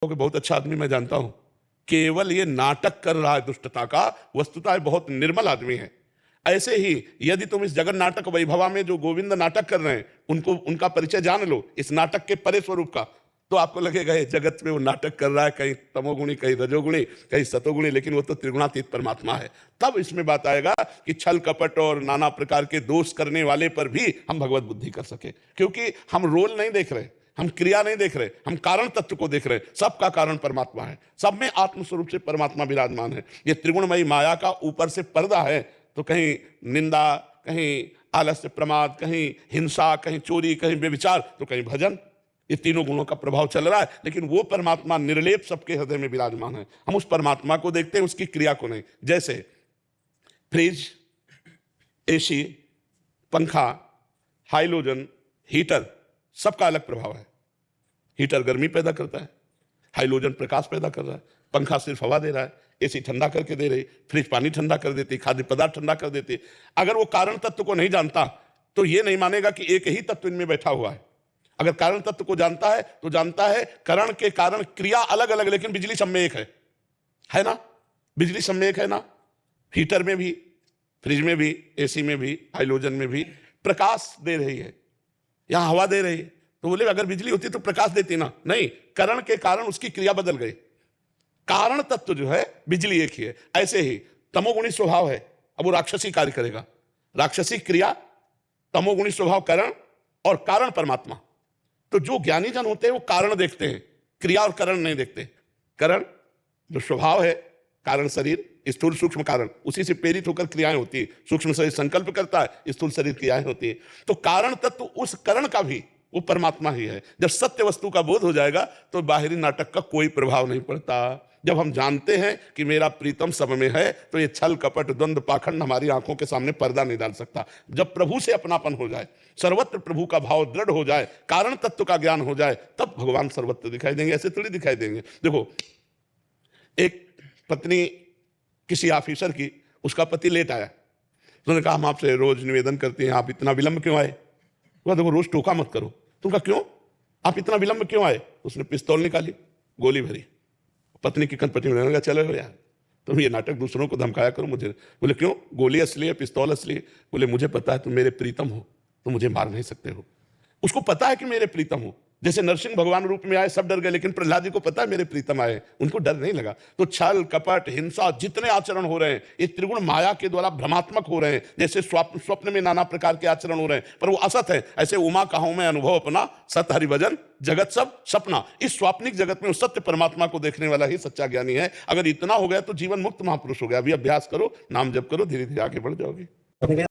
कि बहुत अच्छा आदमी मैं जानता हूं, केवल ये नाटक कर रहा है दुष्टता का, वस्तुतः बहुत निर्मल आदमी है। ऐसे ही यदि तुम इस जगन नाटक वैभवा में जो गोविंद नाटक कर रहे हैं उनको, उनका परिचय जान लो इस नाटक के परे स्वरूप का, तो आपको लगेगा ये जगत में वो नाटक कर रहा है, कहीं तमोगुणी, कहीं रजोगुणी, कहीं सतोगुणी, लेकिन वो तो त्रिगुणातीत परमात्मा है। तब इसमें बात आएगा कि छल कपट और नाना प्रकार के दोष करने वाले पर भी हम भगवत बुद्धि कर सके, क्योंकि हम रोल नहीं देख रहे, हम क्रिया नहीं देख रहे, हम कारण तत्व को देख रहे। सबका कारण परमात्मा है, सब में आत्मस्वरूप से परमात्मा विराजमान है। ये त्रिगुणमयी माया का ऊपर से पर्दा है, तो कहीं निंदा, कहीं आलस्य प्रमाद, कहीं हिंसा, कहीं चोरी, कहीं बेविचार, तो कहीं भजन। ये तीनों गुणों का प्रभाव चल रहा है, लेकिन वो परमात्मा निर्लेप सबके हृदय में विराजमान है। हम उस परमात्मा को देखते हैं, उसकी क्रिया को नहीं। जैसे फ्रिज, एसी, पंखा, हाइलोजन, हीटर, सबका अलग प्रभाव है। हीटर गर्मी पैदा करता है, हाइलोजन प्रकाश पैदा कर रहा है, पंखा सिर्फ हवा दे रहा है, एसी ठंडा करके दे रही, फ्रिज पानी ठंडा कर देती, खाद्य पदार्थ ठंडा कर देती। अगर वो कारण तत्व को नहीं जानता तो ये नहीं मानेगा कि एक ही तत्व इनमें बैठा हुआ है। अगर कारण तत्व को जानता है तो जानता है करण के कारण क्रिया अलग अलग, लेकिन बिजली सब में एक है ना? बिजली सब में एक है ना? हीटर में भी, फ्रिज में भी, एसी में भी, हाइलोजन में भी प्रकाश दे रही है, यहां हवा दे रही है। तो बोले अगर बिजली होती तो प्रकाश देती ना? नहीं, करण के कारण उसकी क्रिया बदल गई। कारण तत्व जो है बिजली एक ही है। ऐसे ही तमोगुणी स्वभाव है, अब वो राक्षसी कार्य करेगा, राक्षसी क्रिया, तमोगुणी स्वभाव करण, और कारण परमात्मा। तो जो ज्ञानी जन होते हैं वो कारण देखते हैं, क्रिया और करण नहीं देखते। करण जो स्वभाव है, कारण शरीर, स्थूल सूक्ष्म कारण, उसी से प्रेरित होकर क्रियाएं होती है। सूक्ष्म शरीर संकल्प करता है, स्थूल शरीर क्रियाएं होती है। तो कारण तत्व उस करण का भी वो परमात्मा ही है। जब सत्य वस्तु का बोध हो जाएगा तो बाहरी नाटक का कोई प्रभाव नहीं पड़ता। जब हम जानते हैं कि मेरा प्रीतम सब में है, तो ये छल कपट द्वंद्व पाखंड हमारी आंखों के सामने पर्दा नहीं डाल सकता। जब प्रभु से अपनापन हो जाए, सर्वत्र प्रभु का भाव दृढ़ हो जाए, कारण तत्व का ज्ञान हो जाए, तब भगवान सर्वत्र दिखाई देंगे। ऐसे थोड़ी दिखाई देंगे। देखो, एक पत्नी किसी ऑफिसर की, उसका पति लेट आया, तो उन्होंने कहा हम आपसे रोज निवेदन करते हैं, आप इतना विलंब क्यों आए? तो देखो, रोज टोका मत करो। तुमका क्यों, आप इतना विलंब क्यों आए? उसने पिस्तौल निकाली, गोली भरी, पत्नी की कनपटी में लगा, चलो यार तुम ये नाटक दूसरों को धमकाया करो मुझे। बोले क्यों, गोली असली है, पिस्तौल असली है? बोले मुझे पता है तुम मेरे प्रीतम हो, तुम मुझे मार नहीं सकते हो। उसको पता है कि मेरे प्रीतम हो। जैसे नरसिंह भगवान रूप में आए सब डर गए, लेकिन प्रहलाद जी को पता है मेरे प्रीतम आए, उनको डर नहीं लगा। तो छल कपट हिंसा जितने आचरण हो रहे हैं, ये त्रिगुण माया के द्वारा भ्रमात्मक हो रहे हैं। जैसे स्वप्न में नाना प्रकार के आचरण हो रहे हैं, पर वो असत है। ऐसे उमा कहूं मैं अनुभव अपना, सत हरि भजन जगत सब सपना। इस स्वाप्निक जगत में उस सत्य परमात्मा को देखने वाला ही सच्चा ज्ञानी है। अगर इतना हो गया तो जीवन मुक्त महापुरुष हो गया। अभी अभ्यास करो, नाम जप करो, धीरे धीरे आगे बढ़ जाओगे।